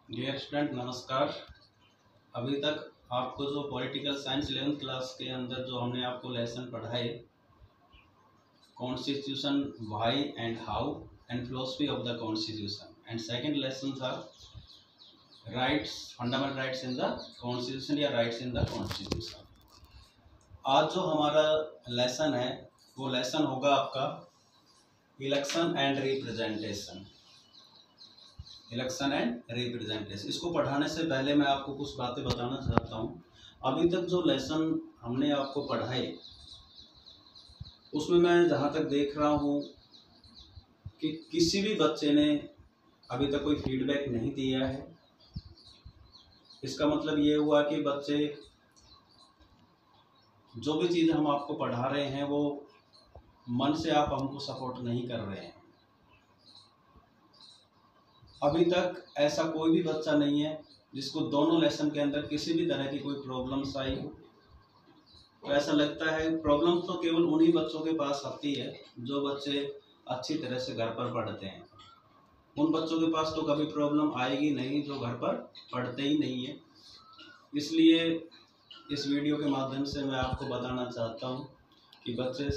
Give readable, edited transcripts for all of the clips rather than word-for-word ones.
Dear student नमस्कार। अभी तक आपको जो पॉलिटिकल साइंस 11th क्लास के अंदर जो हमने आपको लेसन पढ़ाए, constitution why and how and philosophy of the constitution and second lesson था rights, fundamental rights in the constitution या राइट्स इन द कॉन्स्टिट्यूशन। आज जो हमारा लेसन है वो लेसन होगा आपका election and representation. Election and representation, इसको पढ़ाने से पहले मैं आपको कुछ बातें बताना चाहता हूँ। अभी तक जो लेसन हमने आपको पढ़ाए उसमें मैं जहाँ तक देख रहा हूँ कि किसी भी बच्चे ने अभी तक कोई फीडबैक नहीं दिया है। इसका मतलब ये हुआ कि बच्चे जो भी चीज़ हम आपको पढ़ा रहे हैं वो मन से आप हमको सपोर्ट नहीं कर रहे हैं। अभी तक ऐसा कोई भी बच्चा नहीं है जिसको दोनों लेसन के अंदर किसी भी तरह की कोई प्रॉब्लम्स आई हो। तो ऐसा लगता है प्रॉब्लम तो केवल उन्हीं बच्चों के पास आती है जो बच्चे अच्छी तरह से घर पर पढ़ते हैं। उन बच्चों के पास तो कभी प्रॉब्लम आएगी नहीं जो घर पर पढ़ते ही नहीं है। इसलिए इस वीडियो के माध्यम से मैं आपको बताना चाहता हूँ कि बच्चे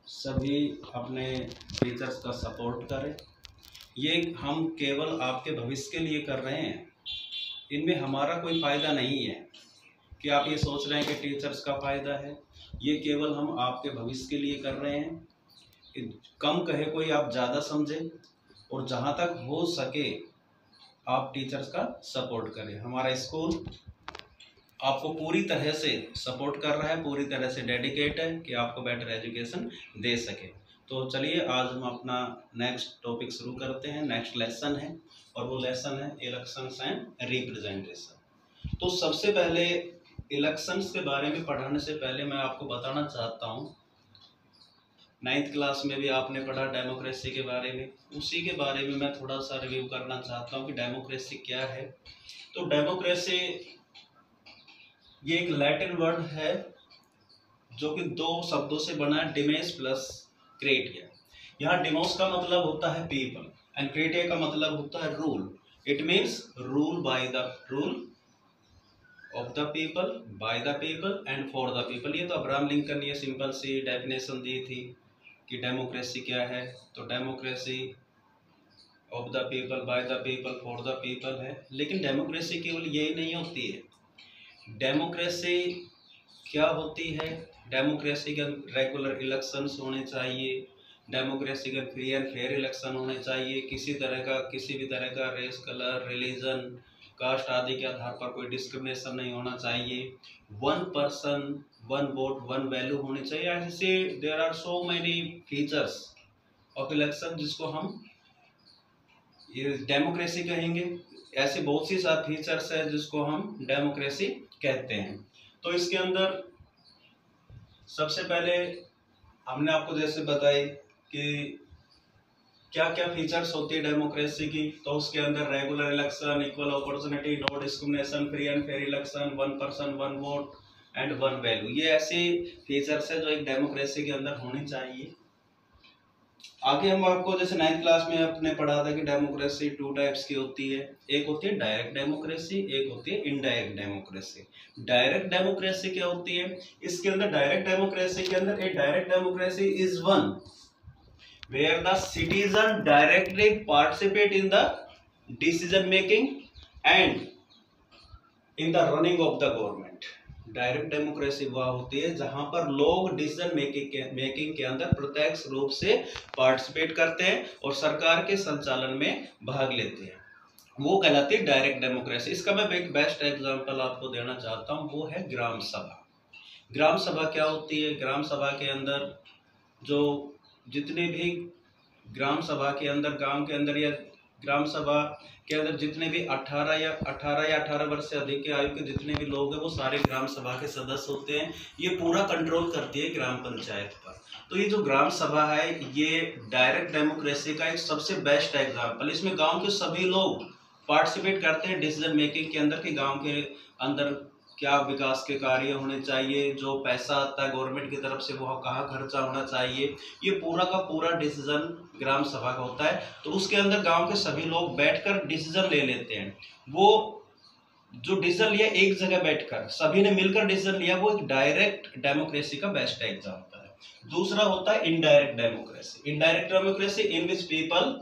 सभी अपने टीचर्स का सपोर्ट करें। ये हम केवल आपके भविष्य के लिए कर रहे हैं, इनमें हमारा कोई फ़ायदा नहीं है कि आप ये सोच रहे हैं कि टीचर्स का फ़ायदा है। ये केवल हम आपके भविष्य के लिए कर रहे हैं। कम कहे कोई, आप ज़्यादा समझें और जहाँ तक हो सके आप टीचर्स का सपोर्ट करें। हमारा स्कूल आपको पूरी तरह से सपोर्ट कर रहा है, पूरी तरह से डेडिकेट है कि आपको बेटर एजुकेशन दे सके। तो चलिए आज हम अपना नेक्स्ट टॉपिक शुरू करते हैं। नेक्स्ट लेसन है और वो लेसन है इलेक्शंस एंड रिप्रेजेंटेशन। तो सबसे पहले इलेक्शंस के बारे में पढ़ाने से पहले मैं आपको बताना चाहता हूँ, 9th क्लास में भी आपने पढ़ा डेमोक्रेसी के बारे में, उसी के बारे में मैं थोड़ा सा रिव्यू करना चाहता हूँ कि डेमोक्रेसी क्या है। तो डेमोक्रेसी ये एक लैटिन वर्ड है जो कि दो शब्दों से बना है, डिमेस प्लस क्रेटिया। यहाँ डिमोस का मतलब होता है पीपल एंड क्रेटिया का मतलब होता है rule. It means rule by the rule of the people, by the people and for the people. ये तो अब्राहम लिंकन ने सिंपल सी डेफिनेशन दी थी कि डेमोक्रेसी क्या है। तो democracy of the people, by the people, for the people है। लेकिन डेमोक्रेसी केवल यही नहीं होती है। डेमोक्रेसी क्या होती है? डेमोक्रेसी के रेगुलर इलेक्शंस होने चाहिए, डेमोक्रेसी के फ्री एंड फेयर इलेक्शन होने चाहिए, किसी भी तरह का रेस, कलर, रिलीजन, कास्ट आदि के आधार पर कोई डिस्क्रिमिनेशन नहीं होना चाहिए। One person one vote one value होनी चाहिए। ऐसे there are so many features of election जिसको हम ये डेमोक्रेसी कहेंगे। ऐसे बहुत सी सारे फीचर्स है जिसको हम डेमोक्रेसी कहते हैं। तो इसके अंदर सबसे पहले हमने आपको जैसे बताई कि क्या क्या फीचर्स होती है डेमोक्रेसी की। तो उसके अंदर regular election, equal opportunity, no discrimination, free and fair election, one person one vote and one value, ये ऐसे फीचर्स है जो एक डेमोक्रेसी के अंदर होनी चाहिए। आगे हम आपको जैसे 9th क्लास में आपने पढ़ा था कि डेमोक्रेसी 2 टाइप्स की होती है। एक होती है डायरेक्ट डेमोक्रेसी, एक होती है इनडायरेक्ट डेमोक्रेसी। डायरेक्ट डेमोक्रेसी क्या होती है? इसके अंदर डायरेक्ट डेमोक्रेसी के अंदर एक direct democracy is one where the citizen directly participate in the decision making and in the running of the government. Direct democracy वह होती है जहां पर लोग डिसीजन मेकिंग के अंदर प्रत्यक्ष रूप से पार्टिसिपेट करते हैं और सरकार के संचालन में भाग लेते हैं, वो कहलाती है डायरेक्ट डेमोक्रेसी। इसका मैं एक बेस्ट एग्जांपल आपको देना चाहता हूं, वो है ग्राम सभा। ग्राम सभा क्या होती है? ग्राम सभा के अंदर जो जितने भी ग्राम सभा के अंदर गांव के अंदर या ग्राम सभा के अंदर जितने भी 18 वर्ष से अधिक के आयु के जितने भी लोग हैं वो सारे ग्राम सभा के सदस्य होते हैं। ये पूरा कंट्रोल करती है ग्राम पंचायत पर। तो ये जो ग्राम सभा है ये डायरेक्ट डेमोक्रेसी का एक सबसे बेस्ट एग्जाम्पल। इसमें गांव के सभी लोग पार्टिसिपेट करते हैं डिसीजन मेकिंग के अंदर कि गांव के अंदर क्या विकास के कार्य होने चाहिए, जो पैसा आता है गवर्नमेंट की तरफ से वो कहाँ खर्चा होना चाहिए, ये पूरा का पूरा डिसीजन ग्राम सभा का होता है। तो उसके अंदर गांव के सभी लोग बैठकर डिसीजन ले लेते हैं। वो जो डिसीजन लिया एक जगह बैठकर सभी ने मिलकर डिसीजन लिया, वो एक डायरेक्ट डेमोक्रेसी का बेस्ट एग्जाम्पल है। दूसरा होता है indirect democracy. Indirect democracy in which people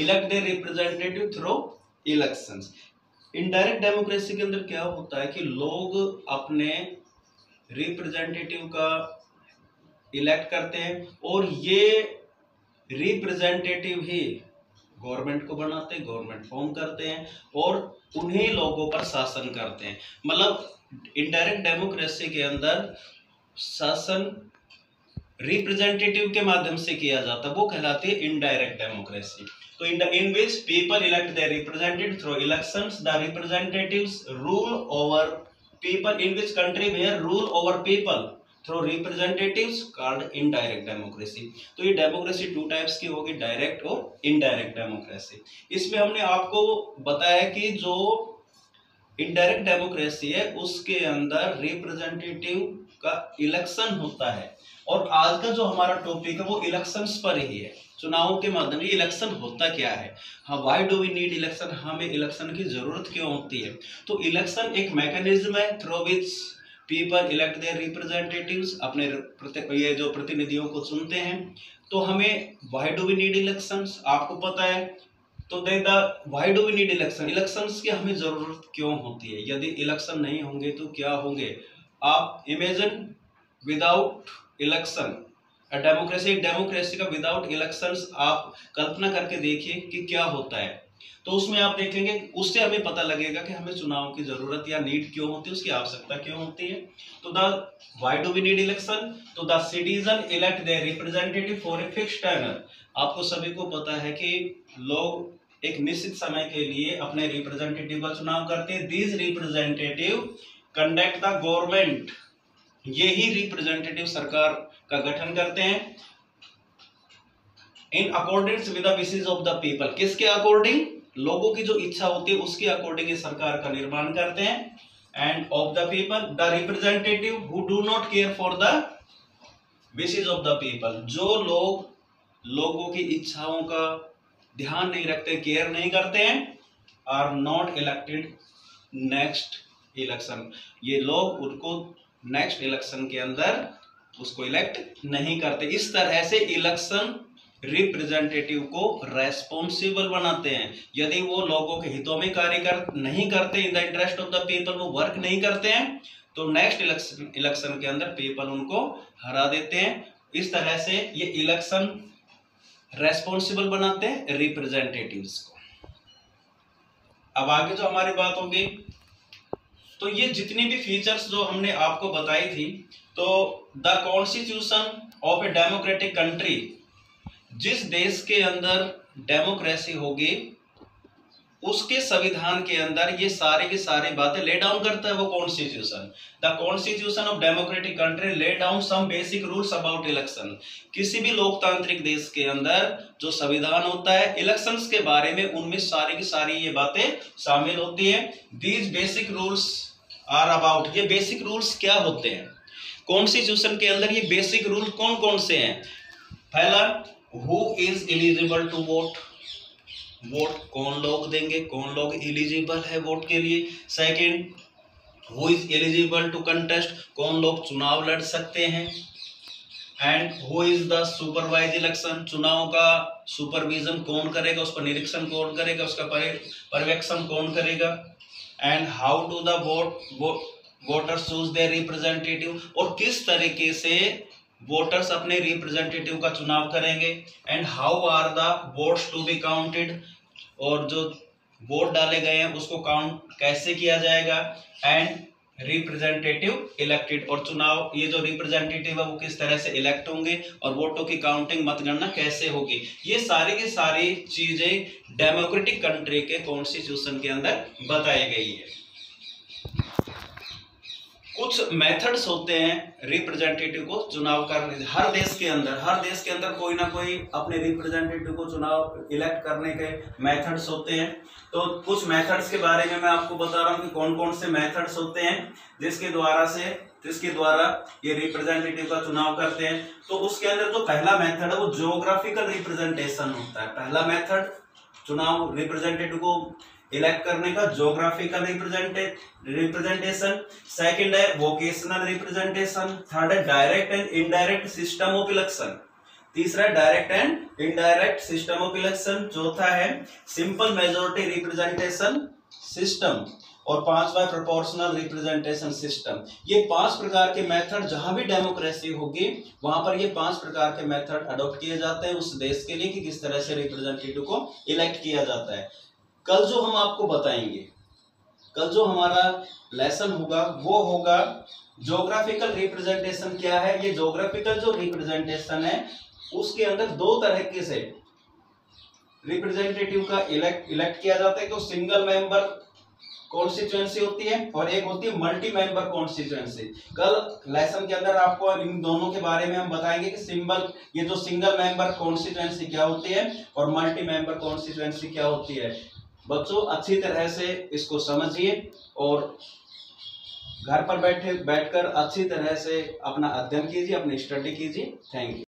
elect their representative through elections. Indirect democracy के अंदर क्या होता है कि लोग अपने रिप्रेजेंटेटिव का इलेक्ट करते हैं और ये रिप्रेजेंटेटिव ही गवर्नमेंट को बनाते हैं, गवर्नमेंट फॉर्म करते हैं और उन्हीं लोगों पर शासन करते हैं। मतलब इनडायरेक्ट डेमोक्रेसी के अंदर शासन रिप्रेजेंटेटिव के माध्यम से किया जाता है, वो कहलाती है इनडायरेक्ट डेमोक्रेसी। तो in which people elect their representative through elections, the representatives rule over people, in which country where rule over people through representatives called indirect democracy। तो ये डेमोक्रेसी टू टाइप्स की होगी, डायरेक्ट और indirect democracy. इसमें हमने आपको बताया कि जो इनडायरेक्ट डेमोक्रेसी है उसके अंदर रिप्रेजेंटेटिव का इलेक्शन होता है। और आज का जो हमारा टॉपिक है वो इलेक्शंस पर ही है, चुनावों के माध्यम से। इलेक्शन होता क्या है, हाँ, why do we need election, हमें इलेक्शन की जरूरत क्यों होती है। तो इलेक्शन एक मैकेनिज्म है through which people elect their representatives, अपने ये जो प्रतिनिधियों को चुनते हैं। तो हमें why do we need elections आपको पता है। तो why do we need election, elections की हमें जरूरत क्यों होती है, यदि इलेक्शन नहीं होंगे तो क्या होंगे। आप इमेजिन विदाउट इलेक्शन डेमोक्रेसी का विदाउट इलेक्शंस आप कल्पना करके देखिए कि क्या होता है। तो उसमें आप देखेंगे, उससे हमें पता लगेगा कि हमें चुनाव की जरूरत या नीड क्यों होती है, उसकी आवश्यकता क्यों होती है। तो why do we need election, तो the citizen elect their representative for a fixed term. आपको सभी को पता है कि लोग एक निश्चित समय के लिए अपने रिप्रेजेंटेटिव का चुनाव करते हैं। These representative conduct the government, ये ही रिप्रेजेंटेटिव सरकार का गठन करते हैं in accordings with the wishes of the people. किसके अकॉर्डिंग, लोगों की जो इच्छा होती है उसके अकॉर्डिंग ये सरकार का निर्माण करते हैं। End of the people the representative who do not care for the wishes of the people, जो लोग लोगों की इच्छाओं का ध्यान नहीं रखते, केयर नहीं करते हैं, are not elected next election, ये लोग उनको नेक्स्ट इलेक्शन के अंदर उसको इलेक्ट नहीं करते। इस तरह से इलेक्शन रिप्रेजेंटेटिव को रेस्पॉन्सिबल बनाते हैं। यदि वो लोगों के हितों में कार्य नहीं करते, in the interest of the people वो वर्क नहीं करते हैं, तो नेक्स्ट इलेक्शन के अंदर पीपल उनको हरा देते हैं। इस तरह से ये इलेक्शन रेस्पॉन्सिबल बनाते हैं रिप्रेजेंटेटिव्स को। अब आगे जो हमारी बात होगी, तो ये जितनी भी फीचर्स जो हमने आपको बताई थी, तो the constitution of a democratic country, जिस देश के अंदर डेमोक्रेसी होगी उसके संविधान के अंदर ये सारे की सारी बातें ले डाउन करता है वो constitution. The constitution of democratic country lay down some basic rules about election. किसी भी लोकतांत्रिक देश के अंदर जो संविधान होता है इलेक्शंस के बारे में, उनमें सारी की सारी ये बातें शामिल होती है। These basic rules are about, ये बेसिक रूल्स क्या होते हैं कॉन्स्टिट्यूशन के अंदर, ये बेसिक रूल कौन कौन से हैं। पहला, who is eligible to vote, vote कौन लोग देंगे, कौन लोग एलिजिबल है वोट के लिए। Second, who is eligible to contest, कौन लोग चुनाव लड़ सकते हैं। And who is the supervise election, चुनाव का सुपरविजन कौन करेगा, उसका निरीक्षण कौन करेगा, उसका पर्यवेक्षण कौन करेगा। And how do the voters choose their representative, और किस तरीके से वोटर्स अपने रिप्रेजेंटेटिव का चुनाव करेंगे। And how are the votes to be counted, और जो वोट डाले गए हैं उसको काउंट कैसे किया जाएगा। एंड रिप्रेजेंटेटिव इलेक्टेड, और चुनाव ये जो रिप्रेजेंटेटिव है वो किस तरह से इलेक्ट होंगे, और वोटों की काउंटिंग मतगणना कैसे होगी। ये सारी की सारी चीजें डेमोक्रेटिक कंट्री के कॉन्स्टिट्यूशन के अंदर बताई गई है। कुछ मेथड्स होते हैं रिप्रेजेंटेटिव को चुनाव करने। हर देश के अंदर कोई ना कोई अपने रिप्रेजेंटेटिव को चुनाव इलेक्ट करने के मेथड्स होते हैं। तो कुछ मेथड्स के बारे में मैं आपको बता रहा हूँ कि कौन कौन से मेथड्स होते हैं जिसके द्वारा ये रिप्रेजेंटेटिव का चुनाव करते हैं। तो उसके अंदर जो पहला मेथड है वो ज्योग्राफिकल रिप्रेजेंटेशन होता है। पहला मेथड चुनाव रिप्रेजेंटेटिव को इलेक्ट करने का ज्योग्राफिकल रिप्रेजेंटेशन। सेकंड है वोकेशनल रिप्रेजेंटेशन। थर्ड है direct and indirect system of election. तीसरा है direct and indirect system of election. चौथा है सिंपल मेजोरिटी रिप्रेजेंटेशन सिस्टम। और पांचवा प्रोपोर्शनल रिप्रेजेंटेशन सिस्टम। ये 5 प्रकार के मेथड, जहां भी डेमोक्रेसी होगी वहां पर ये 5 प्रकार के मेथड अडॉप्ट किए जाते हैं उस देश के लिए कि किस तरह से रिप्रेजेंटेटिव को इलेक्ट किया जाता है। कल जो हम आपको बताएंगे, कल जो हमारा लेसन होगा वो होगा ज्योग्राफिकल रिप्रेजेंटेशन क्या है। ये ज्योग्राफिकल जो रिप्रेजेंटेशन है उसके अंदर 2 तरह से रिप्रेजेंटेटिव का इलेक्ट किया जाता है। तो सिंगल मेंबर कॉन्स्टिट्यूएंसी होती है और एक होती है मल्टी मेंबर कॉन्स्टिट्यूएंसी। कल लेसन के अंदर आपको इन दोनों के बारे में हम बताएंगे कि ये जो सिंगल मेंबर कॉन्स्टिट्यूएंसी क्या होती है और मल्टी मेंबर कॉन्स्टिट्यूएंसी क्या होती है। बच्चों अच्छी तरह से इसको समझिए और घर पर बैठकर अच्छी तरह से अपना अध्ययन कीजिए, अपनी स्टडी कीजिए। Thank you.